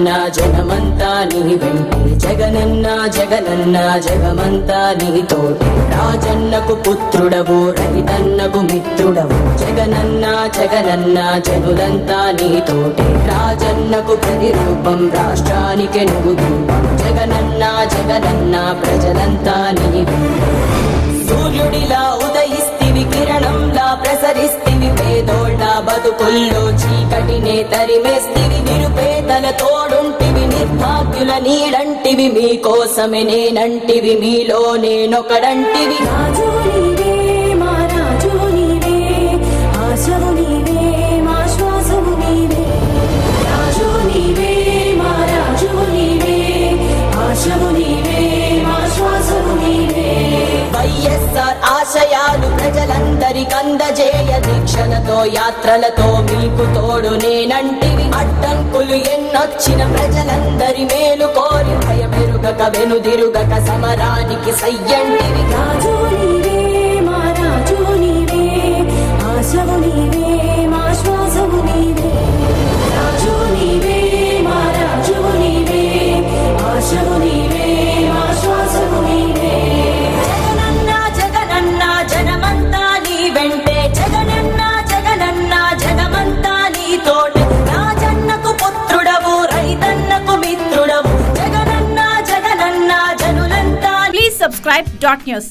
జగనన్న జగమంతా నీ వెంటే జగనన్న జగనన్న జగమంతా నీతోటి రాజన్నకు పుత్రుడవు రైతన్నకు మిత్రుడవు జగనన్న జగనన్న జనులంతా నీతోటి రాజన్నకు ప్రతిరూపం రాష్ట్రానికి నువ్వు రూపం జగనన్న జగనన్న ప్రజలంతా నీ వెంటే సూర్యుడిలా ఉదయిస్తివి కిరణంలా ప్రసరిస్తివి పేదోళ్ళ బతుకుల్లో చీకటినే తరిమేస్తివి నిరుపేదల తోడుంటివి నిర్భాగ్యుల నీడంటివి మీకోసమే నేనంటివి మీలో నేనొకడంటివి రాజు నీవే మా రాజు నీవే ఆశవు నీవే మా శ్వాసవు నీవే రాజు నీవే మా రాజు నీవే ఆశవు నీవే మా శ్వాసవు నీవే వైఎస్ఆర్ ఆశయాలు ప్రజలందరికందజేయ దీక్షలతో యాత్రలతో మీకు తోడు నేనంటివి అడ్డంకులు ఎన్నొచ్చిన ప్రజలందరి మేలు కోరి భయమెరుగక వెనుదిరుగక సమరానికి సయ్యంటివి రాజు నీవే మా రాజు నీవే ఆశవు నీవే మా శ్వాసవు నీవే రాజు నీవే మా రాజు నీవే ఆశవు నీవే మా శ్వాసవు నీవే జగనన్న జగనన్న జనమంతా నీ వెంటే జగనన్న జగనన్న జగమంతా నీతోటి రాజన్నకు పుత్రుడవు రైతన్నకు మిత్రుడవు Jagananna Jagananna జనులంతా Please subscribe Dot News.